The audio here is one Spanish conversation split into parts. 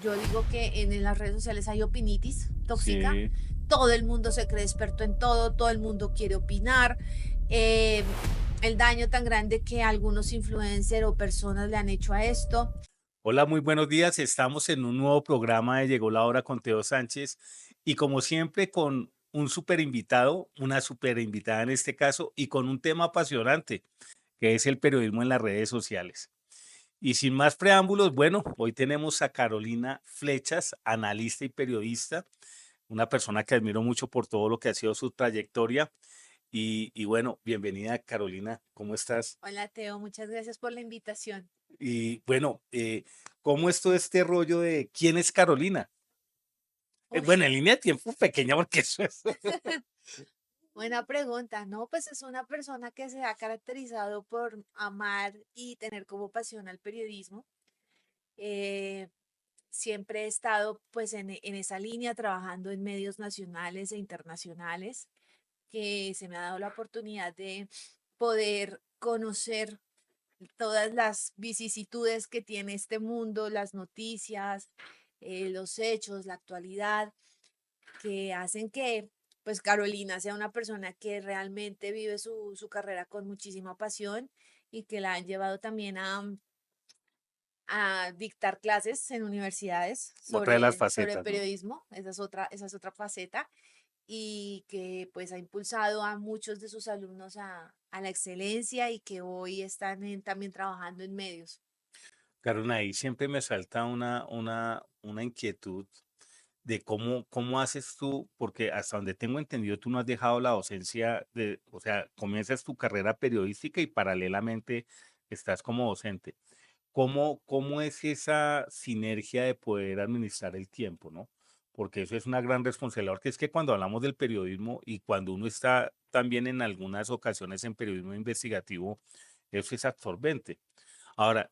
Yo digo que en las redes sociales hay opinitis tóxica, Sí. todo el mundo se cree experto en todo, todo el mundo quiere opinar, eh, el daño tan grande que algunos influencers o personas le han hecho a esto. Hola, muy buenos días. Estamos en un nuevo programa de Llegó la Hora con Teo Sánchez y como siempre con un super invitado, una super invitada en este caso y con un tema apasionante que es el periodismo en las redes sociales. Y sin más preámbulos, bueno, hoy tenemos a Carolina Flechas, analista y periodista, una persona que admiro mucho por todo lo que ha sido su trayectoria. Y bueno, bienvenida Carolina, ¿cómo estás? Hola Teo, muchas gracias por la invitación. Y bueno, ¿cómo es todo este rollo de quién es Carolina? Uy, Bueno, en línea de tiempo pequeña, porque eso es. buena pregunta, ¿no? Pues es una persona que se ha caracterizado por amar y tener como pasión al periodismo. Eh, Siempre he estado pues en esa línea, trabajando en medios nacionales e internacionales, que se me ha dado la oportunidad de poder conocer todas las vicisitudes que tiene este mundo, las noticias, los hechos, la actualidad, que hacen que pues Carolina sea una persona que realmente vive su carrera con muchísima pasión y que la han llevado también a dictar clases en universidades Otra de las sobre facetas, ¿no? periodismo, esa es otra faceta, y que pues ha impulsado a muchos de sus alumnos a la excelencia y que hoy están también trabajando en medios. Carolina, ahí siempre me salta una inquietud de cómo haces tú, porque hasta donde tengo entendido, tú no has dejado la docencia o sea, comienzas tu carrera periodística y paralelamente estás como docente. ¿Cómo es esa sinergia de poder administrar el tiempo, no? Porque eso es una gran responsabilidad, porque es que cuando hablamos del periodismo y cuando uno está también en algunas ocasiones en periodismo investigativo, eso es absorbente. Ahora,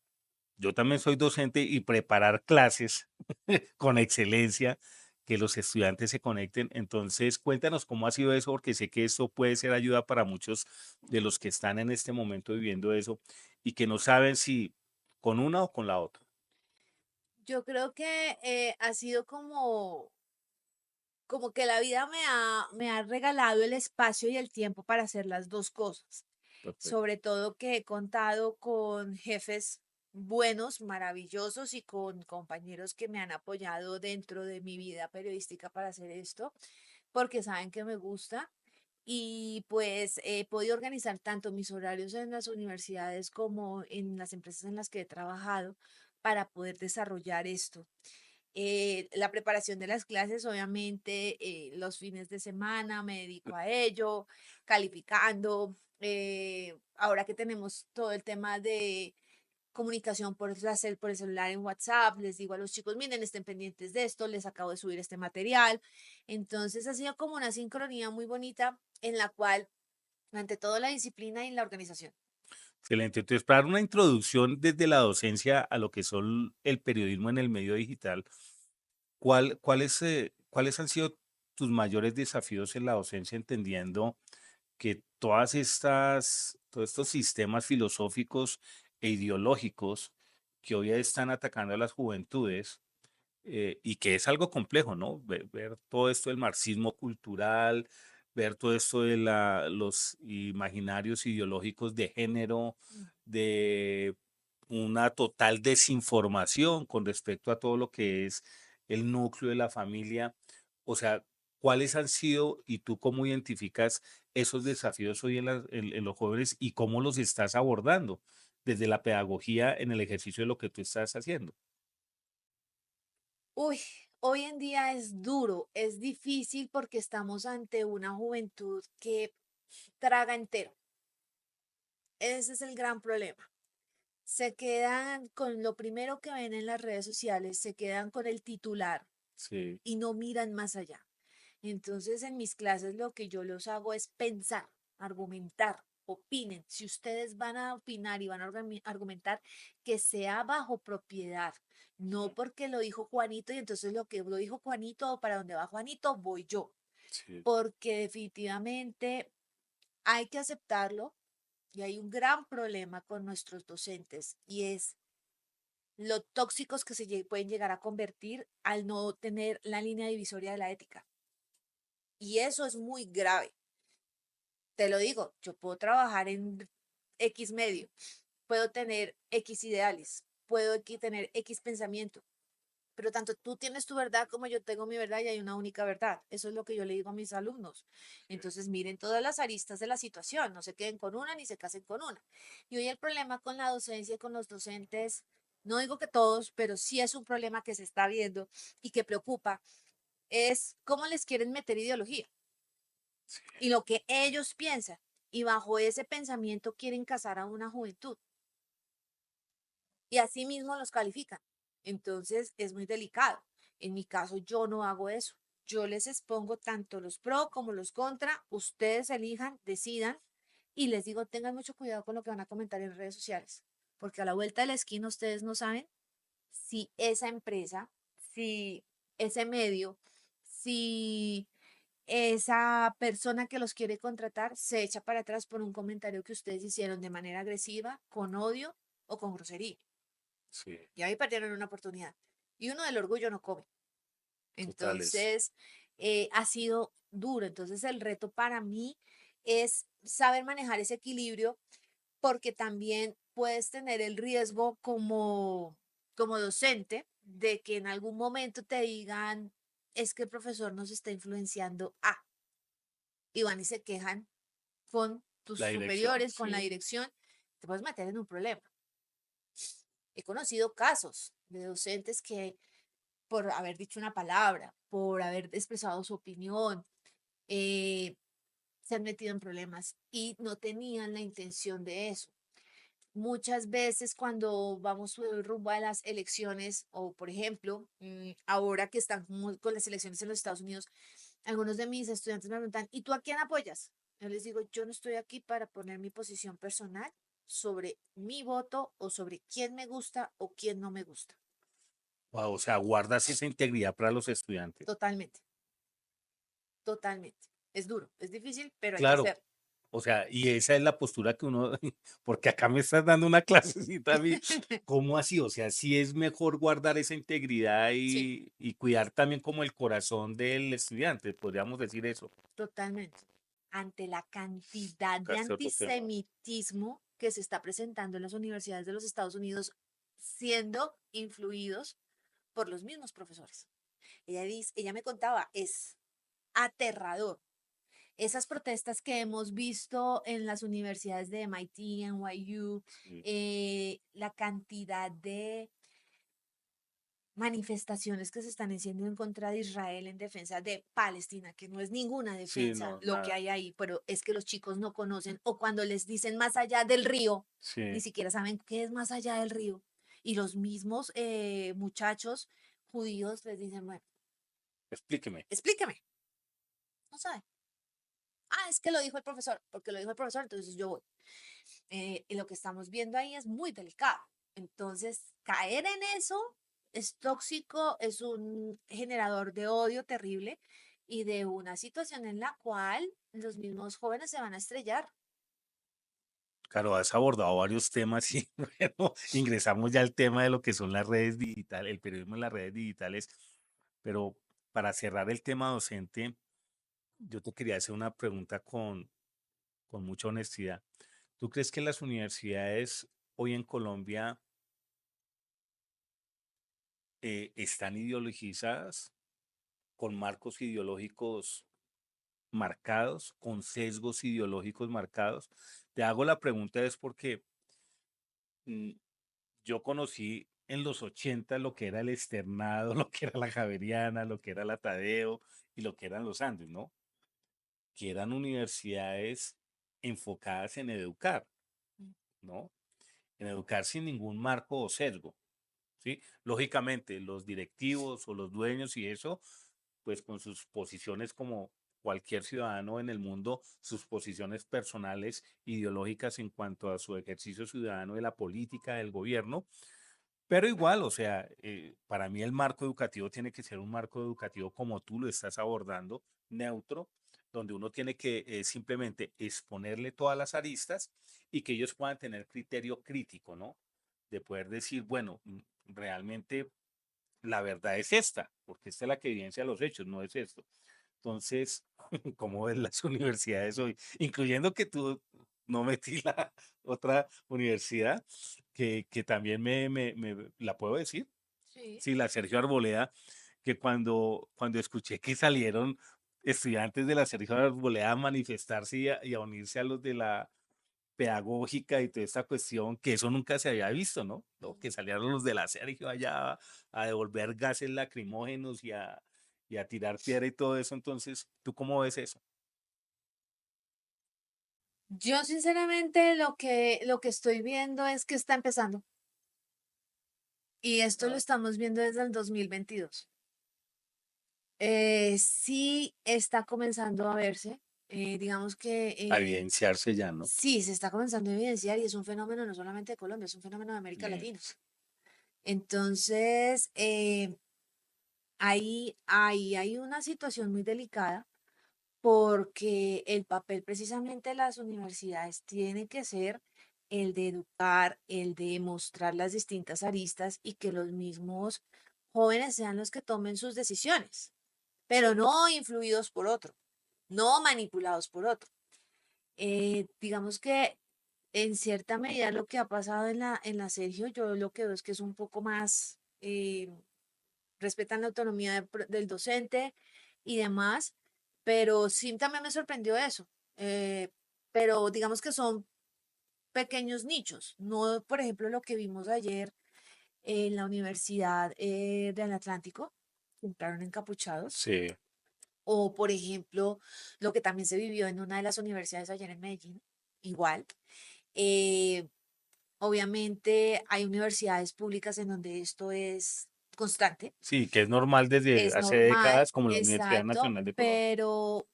yo también soy docente y preparar clases con excelencia, que los estudiantes se conecten. Entonces, cuéntanos cómo ha sido eso, porque sé que esto puede ser ayuda para muchos de los que están en este momento viviendo eso y que no saben si con una o con la otra. Yo creo que ha sido como que la vida me ha regalado el espacio y el tiempo para hacer las dos cosas. Perfecto. Sobre todo que he contado con jefes buenos, maravillosos y con compañeros que me han apoyado dentro de mi vida periodística para hacer esto, porque saben que me gusta. Y pues he podido organizar tanto mis horarios en las universidades como en las empresas en las que he trabajado para poder desarrollar esto. La preparación de las clases, obviamente, los fines de semana me dedico a ello, calificando. Ahora que tenemos todo el tema de comunicación por el celular en WhatsApp, les digo a los chicos, miren, estén pendientes de esto, les acabo de subir este material. Entonces ha sido como una sincronía muy bonita en la cual, ante todo, la disciplina y la organización. Excelente. Entonces, para dar una introducción desde la docencia a lo que son el periodismo en el medio digital, ¿cuáles han sido tus mayores desafíos en la docencia, entendiendo que todos estos sistemas filosóficos e ideológicos que hoy están atacando a las juventudes, y que es algo complejo, ¿no? Ver todo esto del marxismo cultural, ver todo esto de los imaginarios ideológicos de género, de una total desinformación con respecto a todo lo que es el núcleo de la familia. O sea, ¿cuáles han sido y tú cómo identificas esos desafíos hoy en los jóvenes y cómo los estás abordando desde la pedagogía en el ejercicio de lo que tú estás haciendo? Uy, hoy en día es duro, es difícil porque estamos ante una juventud que traga entero. Ese es el gran problema. Se quedan con lo primero que ven en las redes sociales, se quedan con el titular Sí. y no miran más allá. Entonces, en mis clases lo que yo los hago es pensar, argumentar, opinen. Si ustedes van a opinar y van a argumentar, que sea bajo propiedad, no porque lo dijo Juanito y entonces lo que lo dijo Juanito, para donde va Juanito, voy yo, Sí. porque definitivamente hay que aceptarlo y hay un gran problema con nuestros docentes y es lo tóxicos que pueden llegar a convertir al no tener la línea divisoria de la ética. Y eso es muy grave. Te lo digo, yo puedo trabajar en X medio, puedo tener X ideales, puedo tener X pensamiento, pero tanto tú tienes tu verdad como yo tengo mi verdad y hay una única verdad. Eso es lo que yo le digo a mis alumnos. Entonces miren todas las aristas de la situación, no se queden con una ni se casen con una. Y hoy el problema con la docencia y con los docentes, no digo que todos, pero sí es un problema que se está viendo y que preocupa, es cómo les quieren meter ideología y lo que ellos piensan. Y bajo ese pensamiento quieren casar a una juventud y así mismo los califican. Entonces es muy delicado. En mi caso yo no hago eso. Yo les expongo tanto los pro como los contra. Ustedes elijan, decidan y les digo, tengan mucho cuidado con lo que van a comentar en redes sociales, porque a la vuelta de la esquina ustedes no saben si esa empresa, si ese medio, si esa persona que los quiere contratar se echa para atrás por un comentario que ustedes hicieron de manera agresiva, con odio o con grosería. Sí, Y ahí perdieron una oportunidad. Y uno del orgullo no come. totales. Entonces, ha sido duro. Entonces, el reto para mí es saber manejar ese equilibrio porque también puedes tener el riesgo como docente de que en algún momento te digan, es que el profesor nos está influenciando a, y van y se quejan con tus La dirección, superiores, con la sí. dirección, te puedes meter en un problema. He conocido casos de docentes que por haber dicho una palabra, por haber expresado su opinión, eh, se han metido en problemas y no tenían la intención de eso. Muchas veces cuando vamos rumbo a las elecciones, o por ejemplo, ahora que están con las elecciones en los Estados Unidos, algunos de mis estudiantes me preguntan, ¿y tú a quién apoyas? Yo les digo, yo no estoy aquí para poner mi posición personal sobre mi voto o sobre quién me gusta o quién no me gusta. Wow, o sea, guardas esa integridad para los estudiantes. Totalmente, totalmente. Es duro, es difícil, pero hay que Claro, hacerlo. o sea, y esa es la postura que uno, porque acá me estás dando una clasecita a mí, ¿cómo así? O sea, sí es mejor guardar esa integridad Sí, y cuidar también como el corazón del estudiante, podríamos decir eso. totalmente. Ante la cantidad de Tocaste otro tema. antisemitismo que se está presentando en las universidades de los Estados Unidos, siendo influidos por los mismos profesores. Ella me contaba, es aterrador. Esas protestas que hemos visto en las universidades de MIT, NYU, Sí, la cantidad de manifestaciones que se están haciendo en contra de Israel en defensa de Palestina, que no es ninguna sí, defensa no, lo que nada. hay ahí, pero es que los chicos no conocen o cuando les dicen más allá del río, ni Sí, siquiera saben qué es más allá del río. Y los mismos muchachos judíos les dicen, bueno, explíqueme. explíqueme, no sabe. Ah, es que lo dijo el profesor, porque lo dijo el profesor, entonces yo voy. Y lo que estamos viendo ahí es muy delicado. Entonces, caer en eso es tóxico, es un generador de odio terrible y de una situación en la cual los mismos jóvenes se van a estrellar. Claro, has abordado varios temas y bueno, ingresamos ya al tema de lo que son las redes digitales, el periodismo en las redes digitales, pero para cerrar el tema docente, yo te quería hacer una pregunta con mucha honestidad. ¿Tú crees que las universidades hoy en Colombia están ideologizadas, con marcos ideológicos marcados, con sesgos ideológicos marcados? Te hago la pregunta es porque mm, yo conocí en los 80 lo que era el Externado, lo que era la Javeriana, lo que era la Tadeo y lo que eran los Andes, ¿no? Que eran universidades enfocadas en educar, ¿no? En educar sin ningún marco o sesgo, ¿sí? Lógicamente, los directivos o los dueños y eso, pues con sus posiciones como cualquier ciudadano en el mundo, sus posiciones personales, ideológicas en cuanto a su ejercicio ciudadano de la política, del gobierno, pero igual, o sea, para mí el marco educativo tiene que ser un marco educativo como tú lo estás abordando, neutro, donde uno tiene que simplemente exponerle todas las aristas y que ellos puedan tener criterio crítico, ¿no? De poder decir, bueno, realmente la verdad es esta, porque esta es la que evidencia los hechos, no es esto. Entonces, ¿cómo ves las universidades hoy? Incluyendo que tú no metí la otra universidad, que también la puedo decir, Sí. sí, la Sergio Arboleda, que cuando escuché que salieron estudiantes de la Sergio Arboleda a manifestarse y a unirse a los de la pedagógica y toda esta cuestión, que eso nunca se había visto, ¿no? ¿No? Que salieron los de la Sergio allá a devolver gases lacrimógenos y a tirar piedra y todo eso. Entonces, ¿tú cómo ves eso? Yo sinceramente lo que estoy viendo es que está empezando y esto lo Ah, estamos viendo desde el 2022. Sí está comenzando a verse, digamos que a evidenciarse ya, ¿no? sí, se está comenzando a evidenciar y es un fenómeno no solamente de Colombia, es un fenómeno de América Bien, Latina. Entonces, ahí hay una situación muy delicada porque el papel precisamente de las universidades tiene que ser el de educar, el de mostrar las distintas aristas y que los mismos jóvenes sean los que tomen sus decisiones, pero no influidos por otro, no manipulados por otro. Digamos que en cierta medida lo que ha pasado en la Sergio, yo lo que veo es que es un poco más, respetan la autonomía del docente y demás, pero sí también me sorprendió eso. eh, pero digamos que son pequeños nichos, no por ejemplo lo que vimos ayer en la Universidad del Atlántico, que entraron encapuchados, sí, o por ejemplo lo que también se vivió en una de las universidades ayer en Medellín, igual. Eh, Obviamente hay universidades públicas en donde esto es constante, sí, que es normal desde es hace normal, décadas, como la Universidad exacto, Nacional de Colombia. pero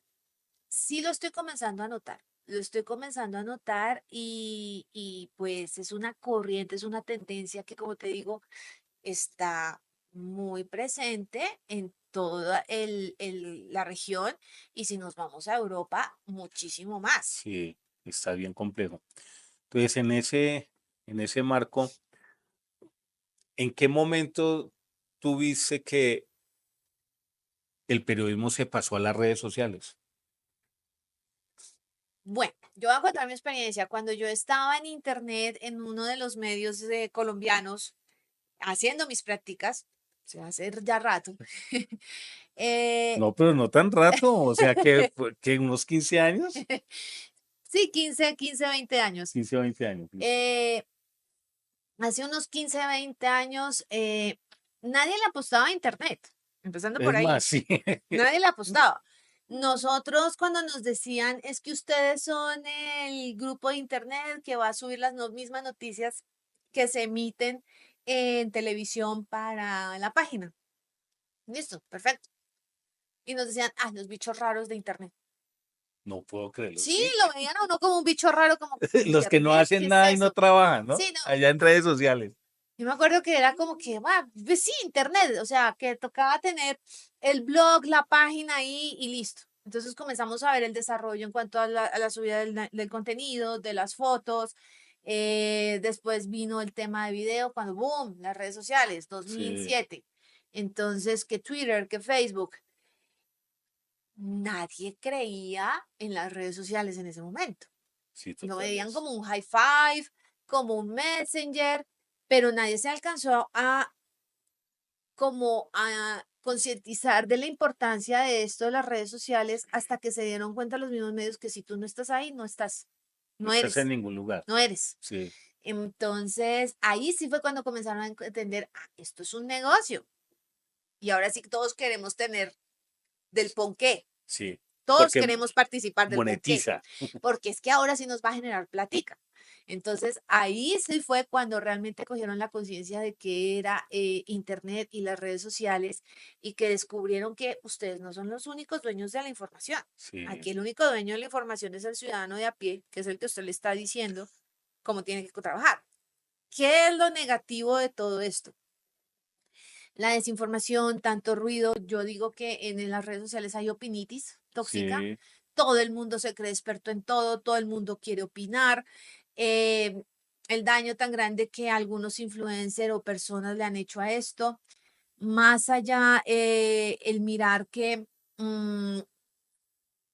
sí lo estoy comenzando a notar. Lo estoy comenzando a notar y pues es una corriente, es una tendencia que, como te digo, está muy presente en toda la región y si nos vamos a Europa, muchísimo más. Sí, está bien complejo. Entonces, en ese marco, ¿en qué momento tuviste que el periodismo se pasó a las redes sociales? Bueno, yo voy a contar mi experiencia. Cuando yo estaba en internet, en uno de los medios colombianos, haciendo mis prácticas, o sea, hace ya rato, eh, No, pero no tan rato, o sea, que unos 15 años, sí, 15, 20 años. 15 o 20 años, listo. Eh, Hace unos 15, 20 años, nadie le apostaba a internet, empezando por Es más, ahí. sí. Nadie le apostaba. Nosotros cuando nos decían es que ustedes son el grupo de internet que va a subir las mismas noticias que se emiten en televisión para la página. Listo, perfecto. Y nos decían, ah, los bichos raros de internet. No puedo creerlo, Sí, sí. lo veían a uno como un bicho raro, como Los que no internet, ¿qué hacen es nada y no eso? trabajan, ¿no? Sí, no. Allá en redes sociales. Yo me acuerdo que era como que, pues sí, internet, o sea, que tocaba tener el blog, la página ahí y listo. Entonces comenzamos a ver el desarrollo en cuanto a la subida del contenido, de las fotos. Después vino el tema de video, cuando boom, las redes sociales, Sí, 2007. Entonces, que Twitter, que Facebook, nadie creía en las redes sociales en ese momento. sí, Lo total veían es. como un high five, como un messenger, pero nadie se alcanzó a como a concientizar de la importancia de esto de las redes sociales hasta que se dieron cuenta los mismos medios que si tú no estás ahí, no estás, No no estás en eres, ningún lugar. no eres. Sí, Entonces, ahí sí fue cuando comenzaron a entender, ah, esto es un negocio. Y ahora sí todos queremos tener del ponqué, sí. todos Porque queremos participar del ponqué, monetiza. porque es que ahora sí nos va a generar platica. Entonces, ahí sí fue cuando realmente cogieron la conciencia de que era Internet y las redes sociales y que descubrieron que ustedes no son los únicos dueños de la información. Sí, Aquí el único dueño de la información es el ciudadano de a pie, que es el que usted le está diciendo cómo tiene que trabajar. ¿Qué es lo negativo de todo esto? La desinformación, tanto ruido. Yo digo que en las redes sociales hay opinitis tóxica. sí, Todo el mundo se cree experto en todo, todo el mundo quiere opinar. eh, el daño tan grande que algunos influencers o personas le han hecho a esto. Más allá, el mirar que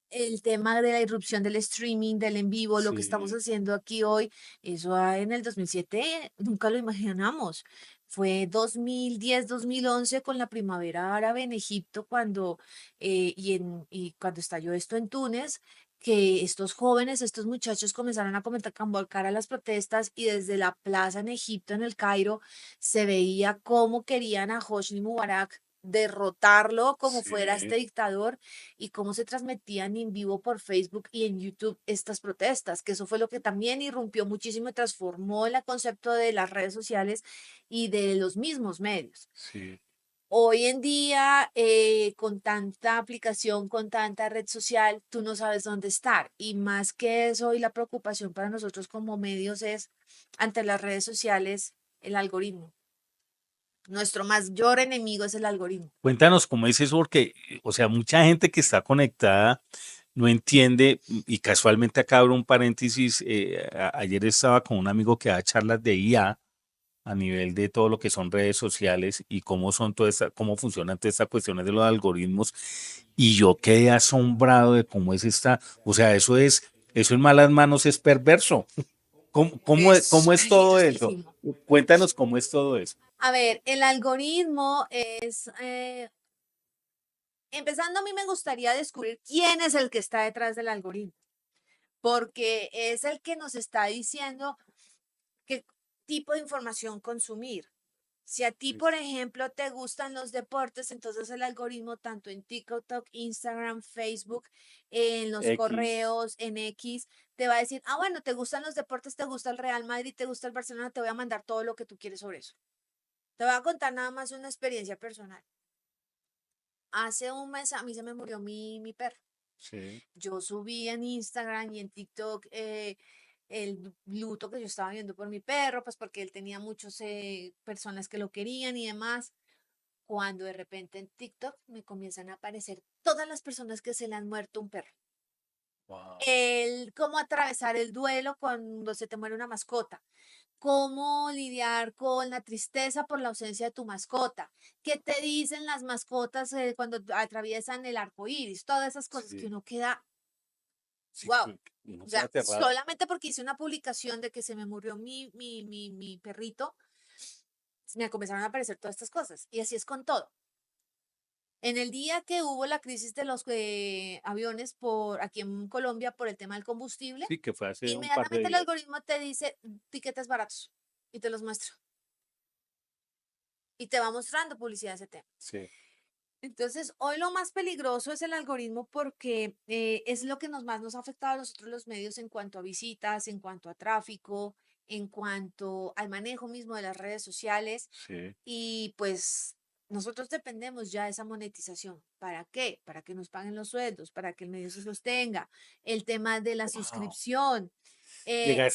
el tema de la irrupción del streaming, del en vivo, lo que estamos Sí, haciendo aquí hoy, eso en el 2007 nunca lo imaginamos. Fue 2010, 2011 con la primavera árabe en Egipto cuando, y cuando estalló esto en Túnez, que estos jóvenes, estos muchachos comenzaron a convocar a las protestas y desde la plaza en Egipto, en el Cairo, se veía cómo querían a Hosni Mubarak derrotarlo como fuera sí, este dictador y cómo se transmitían en vivo por Facebook y en YouTube estas protestas, que eso fue lo que también irrumpió muchísimo y transformó el concepto de las redes sociales y de los mismos medios. sí. Hoy en día, con tanta aplicación, con tanta red social, tú no sabes dónde estar. Y más que eso, y la preocupación para nosotros como medios es, ante las redes sociales, el algoritmo. Nuestro mayor enemigo es el algoritmo. Cuéntanos cómo es eso, porque, o sea, mucha gente que está conectada no entiende, y casualmente acá abro un paréntesis, ayer estaba con un amigo que da charlas de IA a nivel de todo lo que son redes sociales y cómo son cómo funcionan todas estas cuestiones de los algoritmos, y yo quedé asombrado de cómo es o sea, eso en malas manos es perverso. Es Cómo es todo eso? peligrosísimo. Cuéntanos cómo es todo eso. A ver, el algoritmo es, empezando, a mí me gustaría descubrir quién es el que está detrás del algoritmo, porque es el que nos está diciendo qué tipo de información consumir. Si a ti, por ejemplo, te gustan los deportes, entonces el algoritmo, tanto en TikTok, Instagram, Facebook, en los X. correos, en X, te va a decir, ah, bueno, te gustan los deportes, te gusta el Real Madrid, te gusta el Barcelona, te voy a mandar todo lo que tú quieres sobre eso. Te voy a contar nada más una experiencia personal. Hace un mes a mí se me murió mi perro. Sí, Yo subí en Instagram y en TikTok el luto que yo estaba viendo por mi perro, pues porque él tenía muchas personas que lo querían y demás. Cuando de repente en TikTok me comienzan a aparecer todas las personas que se le han muerto un perro. wow. El cómo atravesar el duelo cuando se te muere una mascota, cómo lidiar con la tristeza por la ausencia de tu mascota, qué te dicen las mascotas cuando atraviesan el arco iris, todas esas cosas que Sí, uno queda, sí, wow. uno O queda sea, aterrado. solamente porque hice una publicación de que se me murió mi perrito, me comenzaron a aparecer todas estas cosas. Y así es con todo. En el día que hubo la crisis de los aviones por aquí en Colombia por el tema del combustible, Sí, que fue hace un par de inmediatamente el días. algoritmo te dice tiquetes baratos y te los muestra y te va mostrando publicidad de ese tema. Sí, Entonces, hoy lo más peligroso es el algoritmo porque es lo que más nos ha afectado a nosotros los medios en cuanto a visitas, en cuanto a tráfico, en cuanto al manejo mismo de las redes sociales. sí. Y pues nosotros dependemos ya de esa monetización. ¿Para qué? Para que nos paguen los sueldos, para que el medio se sostenga. El tema de la Wow. suscripción. eh,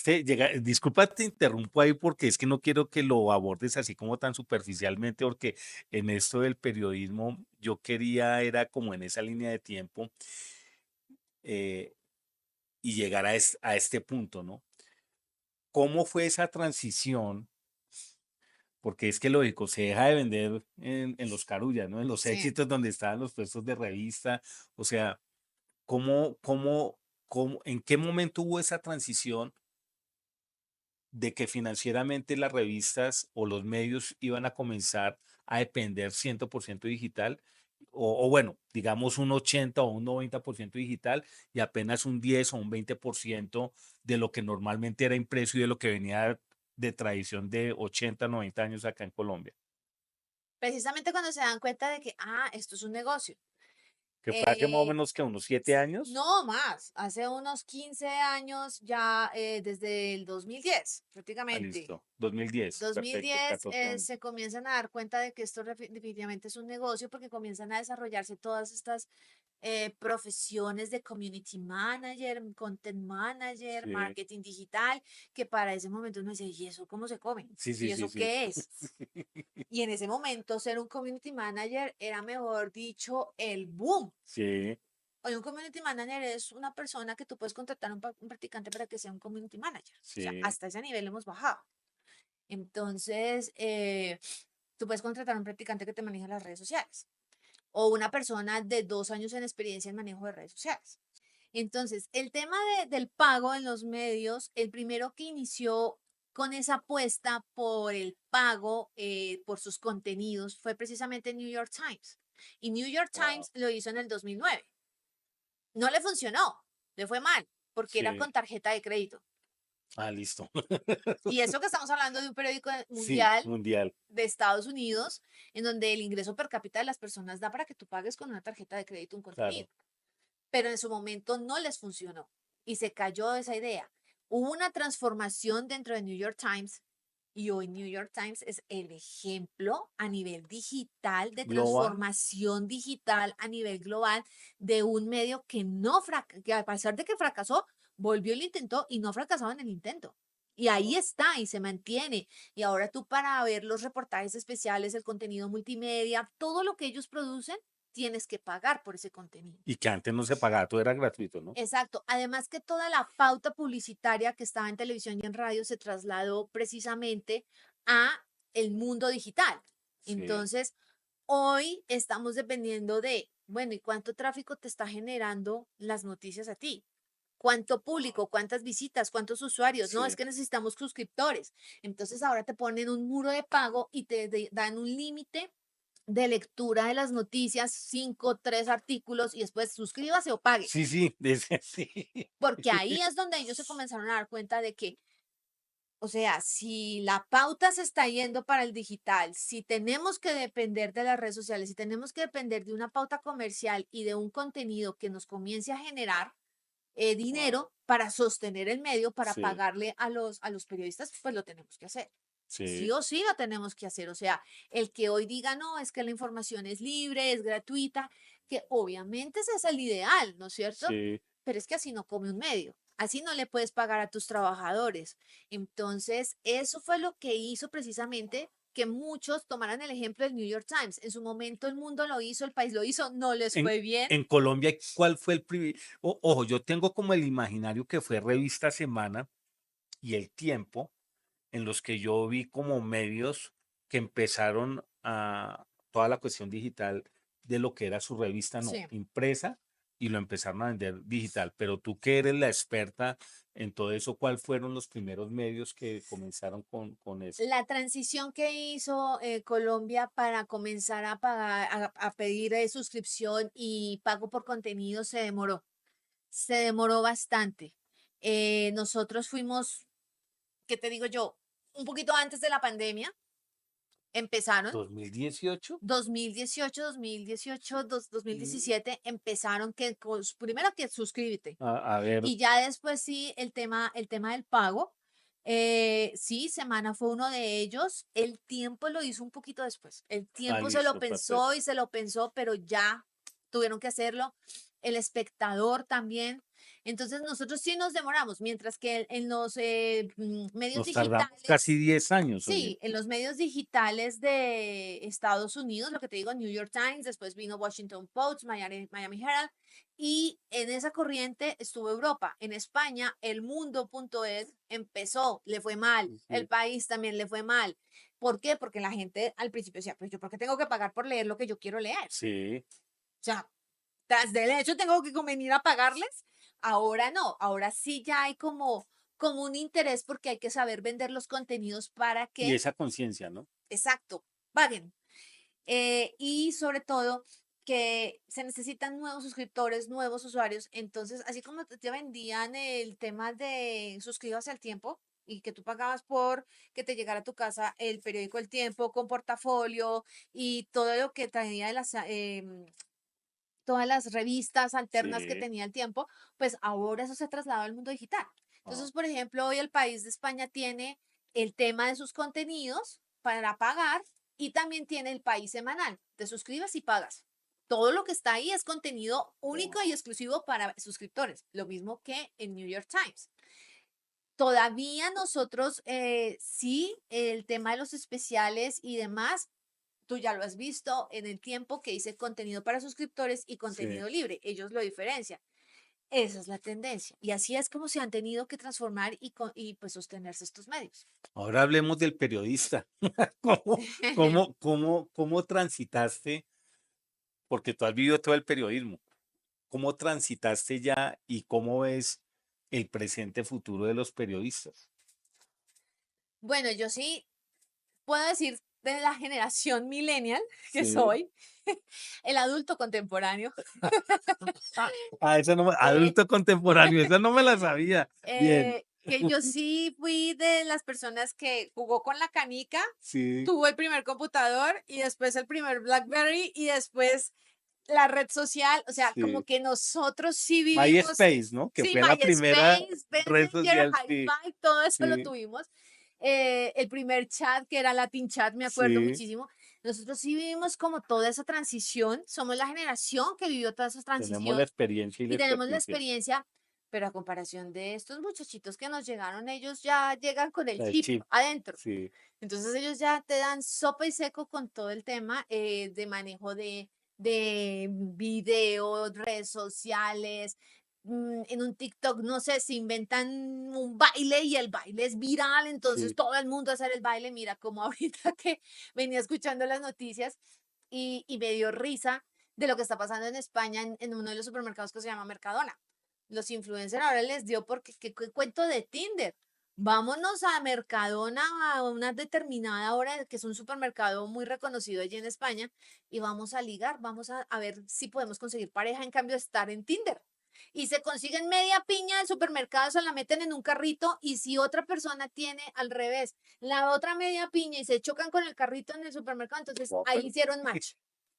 Disculpa, te interrumpo ahí porque es que no quiero que lo abordes así como tan superficialmente, porque en esto del periodismo yo quería, era como en esa línea de tiempo, eh, y llegar a este punto, ¿no? ¿Cómo fue esa transición? Porque es que lógico, se deja de vender en los carullas, ¿no? En los sí. éxitos donde estaban los puestos de revista. O sea, en qué momento hubo esa transición de que financieramente las revistas o los medios iban a comenzar a depender 100% digital? O bueno, digamos un 80 o un 90% digital y apenas un 10 o un 20% de lo que normalmente era impreso y de lo que venía de tradición de 80, 90 años acá en Colombia. Precisamente cuando se dan cuenta de que, ah, esto es un negocio. Que fue hace más o Eh, menos que unos 7 años. no más, hace unos 15 años ya, desde el 2010 Ah, prácticamente. listo. 2010. Perfecto. 2010 14 años. se comienzan a dar cuenta de que esto definitivamente es un negocio porque comienzan a desarrollarse todas estas profesiones de community manager, content manager, Sí. marketing digital, que para ese momento uno dice, ¿y eso cómo se come? Sí, sí, ¿Y sí, eso sí. qué es? Y en ese momento ser un community manager era, mejor dicho, el boom. Sí. Hoy un community manager es una persona que tú puedes contratar un practicante para que sea un community manager. O sea, Sí, hasta ese nivel hemos bajado. Entonces, tú puedes contratar a un practicante que te maneje las redes sociales o una persona de 2 años en experiencia en manejo de redes sociales. Entonces, el tema del pago en los medios, el primero que inició con esa apuesta por el pago, por sus contenidos, fue precisamente New York Times. Y New York wow, Times lo hizo en el 2009. No le funcionó, le fue mal, porque era sí, con tarjeta de crédito. listo. Y eso que estamos hablando de un periódico Sí, mundial mundial, de Estados Unidos, en donde el ingreso per cápita de las personas da para que tú pagues con una tarjeta de crédito un claro. contenido. Pero en su momento no les funcionó y se cayó esa idea. Hubo una transformación dentro de New York Times y hoy New York Times es el ejemplo a nivel digital de Global, transformación digital a nivel global de un medio que no que a pesar de que fracasó, volvió y lo intentó y no ha fracasado en el intento. Y ahí está y se mantiene. Y ahora tú para ver los reportajes especiales, el contenido multimedia, todo lo que ellos producen, tienes que pagar por ese contenido. y que antes no se pagaba, todo era gratuito, ¿no? Exacto. Además que toda la pauta publicitaria que estaba en televisión y en radio se trasladó precisamente a el mundo digital. Sí, Entonces, hoy estamos dependiendo de, bueno, ¿y cuánto tráfico te está generando las noticias a ti? ¿Cuánto público? ¿Cuántas visitas? ¿Cuántos usuarios? No, es sí, que necesitamos suscriptores. Entonces ahora te ponen un muro de pago y te dan un límite de lectura de las noticias, 5, 3 artículos y después suscríbase o pague. sí, sí, sí. Porque ahí es donde ellos se comenzaron a dar cuenta de que, o sea, si la pauta se está yendo para el digital, si tenemos que depender de las redes sociales, si tenemos que depender de una pauta comercial y de un contenido que nos comience a generar Wow, dinero para sostener el medio, para sí, pagarle a los periodistas, pues lo tenemos que hacer. Sí sí, o sí lo tenemos que hacer. O sea, el que hoy diga, no, es que la información es libre, es gratuita, que obviamente ese es el ideal, ¿no es cierto? sí. Pero es que así no come un medio. Así no le puedes pagar a tus trabajadores. Entonces, eso fue lo que hizo precisamente que muchos tomaran el ejemplo del New York Times. En su momento el mundo lo hizo, el país lo hizo, no les En, fue bien. en Colombia, ¿cuál fue el primer? Ojo, yo tengo como el imaginario que fue Revista Semana y El Tiempo, en los que yo vi como medios que empezaron a toda la cuestión digital de lo que era su revista, no, Sí. impresa, y lo empezaron a vender digital. Pero tú que eres la experta en todo eso, ¿cuáles fueron los primeros medios que comenzaron con eso? La transición que hizo Colombia para comenzar a pagar, a pedir suscripción y pago por contenido se demoró bastante. Nosotros fuimos, ¿qué te digo yo? Un poquito antes de la pandemia, empezaron. 2018. 2018, 2018, Mm, 2017 empezaron que primero que suscríbete A ver, y ya después sí el tema del pago. Sí, Semana fue uno de ellos. El tiempo lo hizo un poquito después. El tiempo se lo listo, pensó perfecto. y se lo pensó, pero ya tuvieron que hacerlo. El espectador también. Entonces nosotros sí nos demoramos, mientras que en los medios Nos tardamos casi digitales. 10 años, oye. Sí, en los medios digitales de Estados Unidos, lo que te digo, New York Times, después vino Washington Post, Miami Herald, y en esa corriente estuvo Europa. En España, el mundo.es empezó, le fue mal, el Ujú. país también le fue mal. ¿Por qué? Porque la gente al principio decía, pues yo, ¿por qué tengo que pagar por leer lo que yo quiero leer? Sí, O sea, tras del hecho tengo que convenir a pagarles. Ahora no, ahora sí ya hay como un interés porque hay que saber vender los contenidos para y que, esa conciencia, ¿no? exacto, paguen. Y sobre todo que se necesitan nuevos suscriptores, nuevos usuarios. Entonces, así como te vendían el tema de suscríbase al tiempo y que tú pagabas por que te llegara a tu casa el periódico El Tiempo con portafolio y todo lo que traía de todas las revistas alternas que Sí. tenía El Tiempo, pues ahora eso se ha trasladado al mundo digital. Ah, Entonces, por ejemplo, hoy el País de España tiene el tema de sus contenidos para pagar y también tiene el País semanal. Te suscribes y pagas. Todo lo que está ahí es contenido wow. único y exclusivo para suscriptores, lo mismo que en New York Times. Todavía nosotros, sí, el tema de los especiales y demás, Tú ya lo has visto en el tiempo que hice contenido para suscriptores y sí. contenido libre. Ellos lo diferencian. Esa es la tendencia. Y así es como se han tenido que transformar y pues sostenerse estos medios. Ahora hablemos del periodista. ¿Cómo transitaste? Porque tú has vivido todo el periodismo. ¿Cómo transitaste ya y cómo ves el presente futuro de los periodistas? Bueno, yo sí puedo decir de la generación millennial que Sí. soy, el adulto contemporáneo. Esa no eh, adulto contemporáneo, esa no me la sabía. Bien. que yo sí fui de las personas que jugó con la canica, Sí, tuvo el primer computador y después el primer BlackBerry y después la red social, o sea, como sí. que nosotros sí vivimos, MySpace, ¿no? Que sí, fue la primera MySpace, red Messenger, social, sí, Hi-Fi, todo eso lo sí, tuvimos. El primer chat, que era Latin Chat, me acuerdo sí. muchísimo. Nosotros sí vivimos como toda esa transición, somos la generación que vivió toda esa Tenemos la transición experiencia y la y tenemos la experticia. experiencia, pero a comparación de estos muchachitos que nos llegaron, ellos ya llegan con el El chip chip, adentro. sí. Entonces ellos ya te dan sopa y seco con todo el tema de manejo de video, redes sociales. En un TikTok, no sé, se inventan un baile y el baile es viral, entonces Sí, todo el mundo a hacer el baile. Mira, como ahorita que venía escuchando las noticias y me dio risa de lo que está pasando en España en uno de los supermercados que se llama Mercadona. Los influencers ahora les dio porque qué cuento de Tinder. Vámonos a Mercadona a una determinada hora, que es un supermercado muy reconocido allí en España, y vamos a ligar, vamos a ver si podemos conseguir pareja en cambio de estar en Tinder. Y se consiguen media piña del supermercado, se la meten en un carrito, y si otra persona tiene al revés la otra media piña y se chocan con el carrito en el supermercado, entonces no, ahí pero, hicieron match.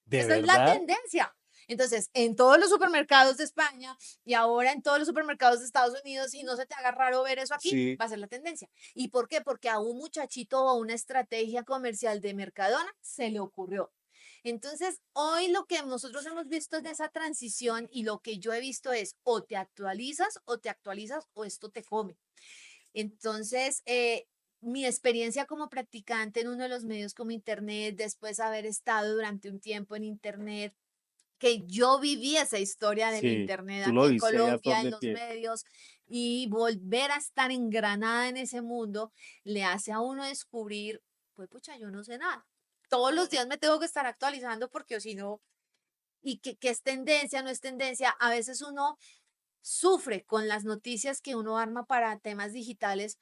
¿de Esa es la verdad? tendencia. Entonces, en todos los supermercados de España y ahora en todos los supermercados de Estados Unidos, y no se te haga raro ver eso aquí, Sí, va a ser la tendencia. ¿Y por qué? Porque a un muchachito o a una estrategia comercial de Mercadona se le ocurrió. Entonces, hoy lo que nosotros hemos visto es de esa transición y lo que yo he visto es o te actualizas o esto te come. Entonces, mi experiencia como practicante en uno de los medios como Internet, después haber estado durante un tiempo en Internet, que yo viví esa historia del sí. Internet Tú lo aquí en viste ahí a flor Colombia, en de los piel. medios, y volver a estar engranada en ese mundo, le hace a uno descubrir, pues pucha, yo no sé nada. Todos los días me tengo que estar actualizando porque o si no, y que es tendencia, no es tendencia, a veces uno sufre con las noticias que uno arma para temas digitales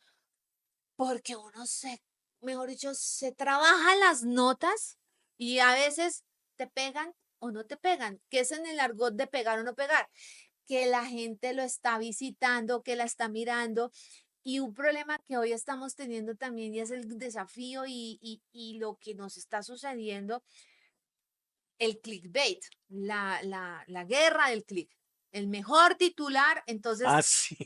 porque uno se, mejor dicho, se trabaja las notas y a veces te pegan o no te pegan, que es en el argot de pegar o no pegar, que la gente lo está visitando, que la está mirando. Y un problema que hoy estamos teniendo también y es el desafío y lo que nos está sucediendo, el clickbait, la guerra del click. El mejor titular, Ah, entonces sí,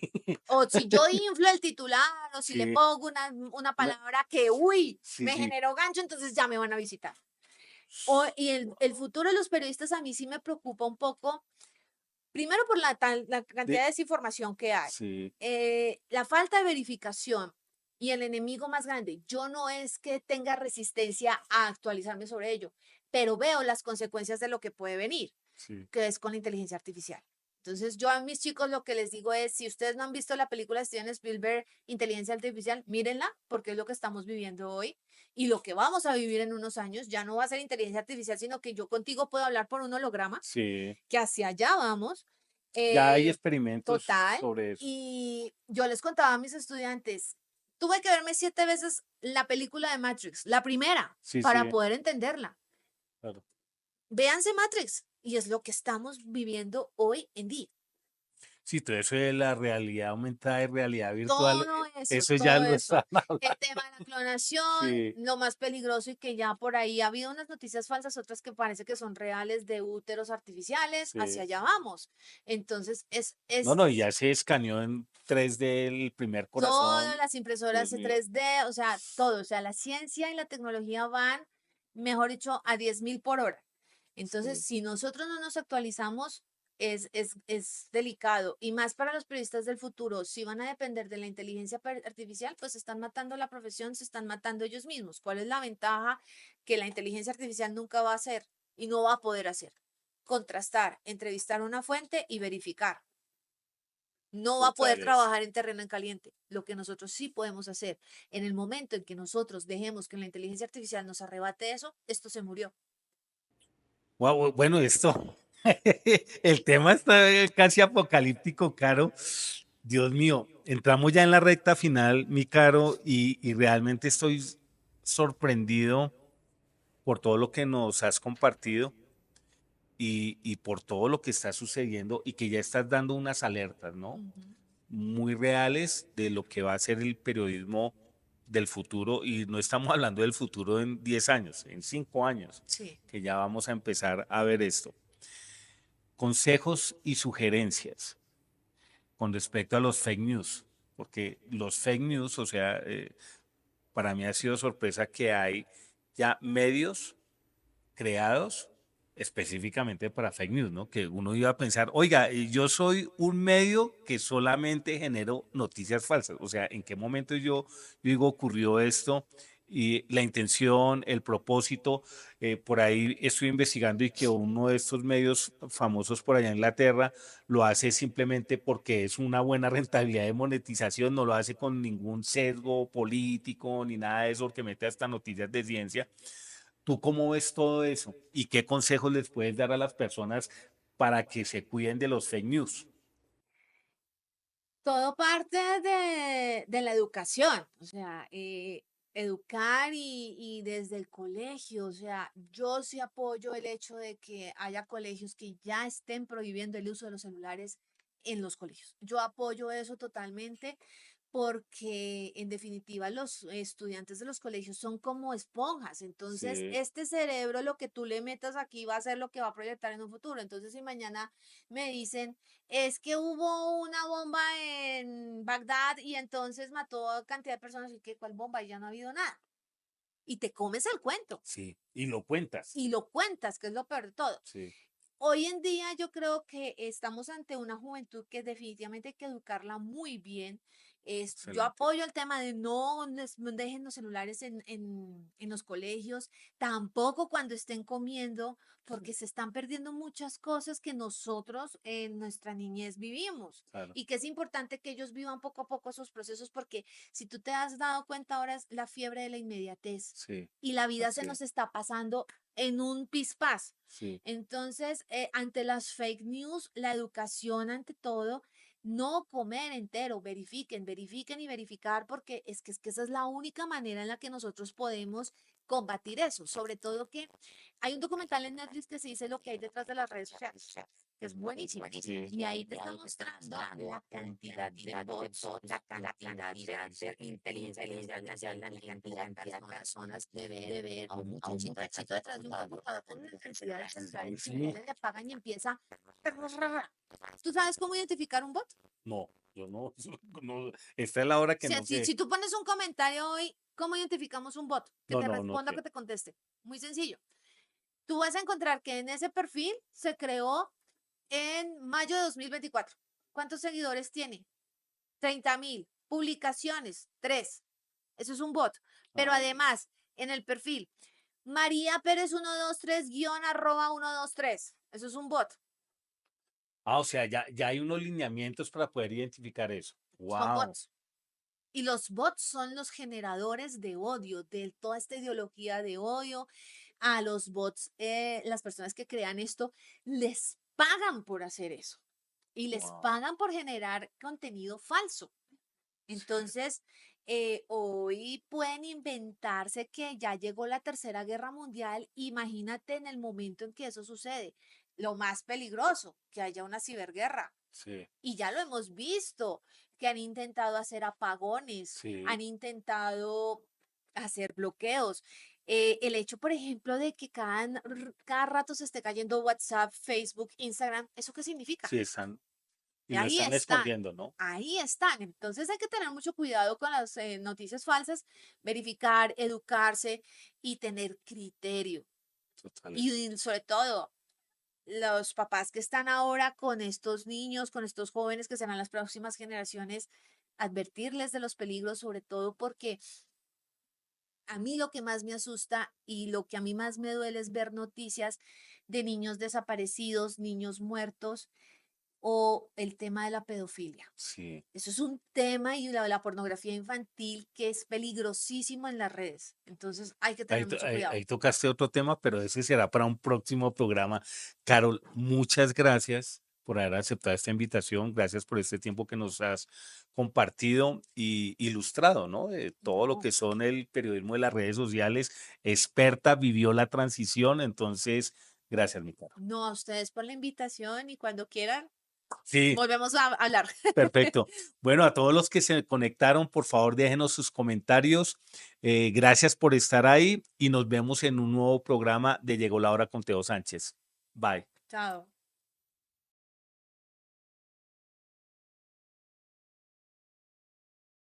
o si yo inflo el titular, o si le sí, pongo una una- palabra que, uy, sí, me sí. generó gancho, entonces ya me van a visitar. Y el futuro de los periodistas a mí sí me preocupa un poco, primero por la cantidad De, de desinformación que hay, sí, la falta de verificación y el enemigo más grande. Yo no es que tenga resistencia a actualizarme sobre ello, pero veo las consecuencias de lo que puede venir, sí. que es con la inteligencia artificial. Entonces, yo a mis chicos lo que les digo es, si ustedes no han visto la película de Steven Spielberg, Inteligencia Artificial, mírenla, porque es lo que estamos viviendo hoy y lo que vamos a vivir en unos años. Ya no va a ser inteligencia artificial, sino que yo contigo puedo hablar por un holograma, Sí, que hacia allá vamos. ya hay eh, experimentos Total. sobre eso. Y yo les contaba a mis estudiantes, tuve que verme 7 veces la película de Matrix, la primera, Sí, para sí, poder entenderla. claro. Véanse Matrix y es lo que estamos viviendo hoy en día. Sí, todo eso de la realidad aumentada y realidad virtual, Todo eso, eso ya todo lo eso. están El hablando. tema de la clonación, Sí, lo más peligroso y que ya por ahí ha habido unas noticias falsas, otras que parece que son reales de úteros artificiales, hacia sí. allá vamos. Entonces, No, es no, y ya se escaneó en 3D el primer todo, corazón. las Dios impresoras mío. 3D, o sea, todo, o sea, la ciencia y la tecnología van, mejor dicho, a 10.000 por hora. Entonces, Sí. si nosotros no nos actualizamos, es delicado. Y más para los periodistas del futuro, si van a depender de la inteligencia artificial, pues están matando la profesión, se están matando ellos mismos. ¿Cuál es la ventaja que la inteligencia artificial nunca va a hacer y no va a poder hacer? Contrastar, entrevistar una fuente y verificar. No va a poder Totales. trabajar en terreno en caliente. Lo que nosotros sí podemos hacer, en el momento en que nosotros dejemos que la inteligencia artificial nos arrebate eso, esto se murió. Guau, bueno, esto, el tema está casi apocalíptico, Caro. Dios mío, entramos ya en la recta final, mi Caro, y realmente estoy sorprendido por todo lo que nos has compartido y por todo lo que está sucediendo y que ya estás dando unas alertas, ¿no? Ujú. Muy reales de lo que va a ser el periodismo del futuro y no estamos hablando del futuro en 10 años, en 5 años, Sí. que ya vamos a empezar a ver esto. Consejos y sugerencias con respecto a los fake news, porque los fake news, o sea, para mí ha sido sorpresa que hay ya medios creados específicamente para fake news, ¿no? Que uno iba a pensar, oiga, yo soy un medio que solamente genero noticias falsas. O sea, ¿en qué momento yo digo ocurrió esto? Y la intención, el propósito, por ahí estoy investigando y que uno de estos medios famosos por allá en Inglaterra lo hace simplemente porque es una buena rentabilidad de monetización, no lo hace con ningún sesgo político ni nada de eso, que mete hasta noticias de ciencia. ¿Tú cómo ves todo eso? ¿Y qué consejos les puedes dar a las personas para que se cuiden de los fake news? Todo parte de la educación, o sea, educar y desde el colegio, o sea, yo sí apoyo el hecho de que haya colegios que ya estén prohibiendo el uso de los celulares en los colegios. Yo apoyo eso totalmente porque en definitiva los estudiantes de los colegios son como esponjas, entonces Sí, este cerebro, lo que tú le metas aquí va a ser lo que va a proyectar en un futuro. Entonces si mañana me dicen es que hubo una bomba en Bagdad y entonces mató a cantidad de personas. ¿Y qué? ¿Cuál bomba? Y ya no ha habido nada. Y te comes el cuento sí. Y lo cuentas. y lo cuentas, que es lo peor de todo. Sí, Hoy en día yo creo que estamos ante una juventud que definitivamente hay que educarla muy bien. Yo excelente. apoyo el tema de no dejen los celulares en los colegios, tampoco cuando estén comiendo, porque se están perdiendo muchas cosas que nosotros en nuestra niñez vivimos Claro. y que es importante que ellos vivan poco a poco esos procesos porque si tú te has dado cuenta ahora es la fiebre de la inmediatez Sí, y la vida se así nos es. está pasando en un pispás. Sí, Entonces, ante las fake news, la educación ante todo, no comer entero, verifiquen, verifiquen y verificar, porque es que esa es la única manera en la que nosotros podemos combatir eso. Sobre todo que hay un documental en Netflix que se dice lo que hay detrás de las redes sociales, que es buenísimo. sí. Y ahí te está mostrando la cantidad de bots, la cantidad de inteligencia artificial, la cantidad de personas de ver a un muchachito detrás de un computador con una cantidad de celulares Sí. y le apagan y empieza. ¿Tú sabes cómo identificar un bot? No, yo no, no. Esta es la hora que Si, no sé. si tú pones un comentario hoy, ¿cómo identificamos un bot? Que No, te no, no responda o sé. que te conteste. Muy sencillo. Tú vas a encontrar que en ese perfil se creó en mayo de 2024. ¿Cuántos seguidores tiene? 30.000. Publicaciones, 3. Eso es un bot. Pero Ay. además, en el perfil, María Pérez 123 guión arroba 123. Eso es un bot. O sea, ya hay unos lineamientos para poder identificar eso. Son Wow. bots. Y los bots son los generadores de odio, de toda esta ideología de odio. A los bots, las personas que crean esto, les pagan por hacer eso. Y les Wow. pagan por generar contenido falso. Entonces, hoy pueden inventarse que ya llegó la Tercera Guerra Mundial. Imagínate en el momento en que eso sucede. Lo más peligroso, que haya una ciberguerra. Sí, Y ya lo hemos visto, que han intentado hacer apagones, sí. han intentado hacer bloqueos. El hecho, por ejemplo, de que cada rato se esté cayendo WhatsApp, Facebook, Instagram, ¿eso qué significa? Sí, están, y lo Ahí están están, escondiendo, ¿no? ahí están. Entonces hay que tener mucho cuidado con las noticias falsas, verificar, educarse y tener criterio. Totales. Y sobre todo, los papás que están ahora con estos niños, con estos jóvenes que serán las próximas generaciones, advertirles de los peligros, sobre todo porque a mí lo que más me asusta y lo que a mí más me duele es ver noticias de niños desaparecidos, niños muertos o el tema de la pedofilia. Sí. Eso es un tema y la pornografía infantil que es peligrosísimo en las redes. Entonces hay que tener mucho cuidado. Ahí tocaste otro tema, pero ese será para un próximo programa. Carol, muchas gracias por haber aceptado esta invitación. Gracias por este tiempo que nos has compartido y ilustrado, ¿no? De todo lo No, que son el periodismo de las redes sociales. Experta, vivió la transición. Entonces, gracias, mi Carol. no a ustedes por la invitación y cuando quieran, Sí, volvemos a hablar. perfecto. Bueno, a todos los que se conectaron, por favor, déjenos sus comentarios. Gracias por estar ahí y nos vemos en un nuevo programa de Llegó la Hora con Teo Sánchez. Bye. Chao.